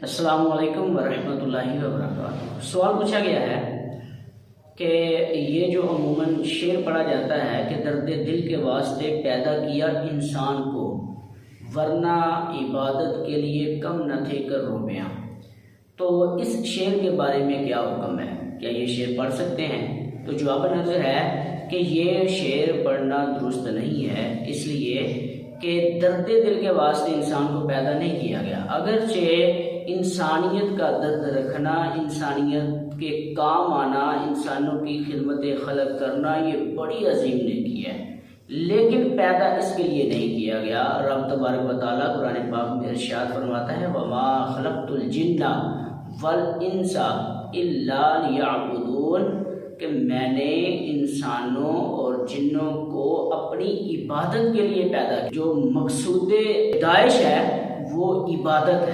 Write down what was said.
अस्सलाम वालेकुम वरहमतुल्लाहि वबरकातुहू। सवाल पूछा गया है कि ये जो अमूमन शेर पढ़ा जाता है कि दर्द दिल के वास्ते पैदा किया इंसान को, वरना इबादत के लिए कम न थे कर रोबियाँ। तो इस शेर के बारे में क्या हुक्म है, क्या ये शेर पढ़ सकते हैं? तो जवाब नज़र है कि ये शेर पढ़ना दुरुस्त नहीं है, इसलिए कि दर्द दिल के वास्ते इंसान को पैदा नहीं किया गया। अगरचे इंसानियत का दर्द रखना, इंसानियत के काम आना, इंसानों की खिदमत खलक करना, ये बड़ी अजीम नेकी है, लेकिन पैदा इसके लिए नहीं किया गया। रब तबारक व तआला कुरान पाक में इरशाद फरमाता है, वमा खलक़तुल जिन्ना वल इंसा इल्ला लियअबुदून, कि मैंने इंसानों और जिन्नों को अपनी इबादत के लिए पैदा किया। जो मकसूद दाइश है वो इबादत है।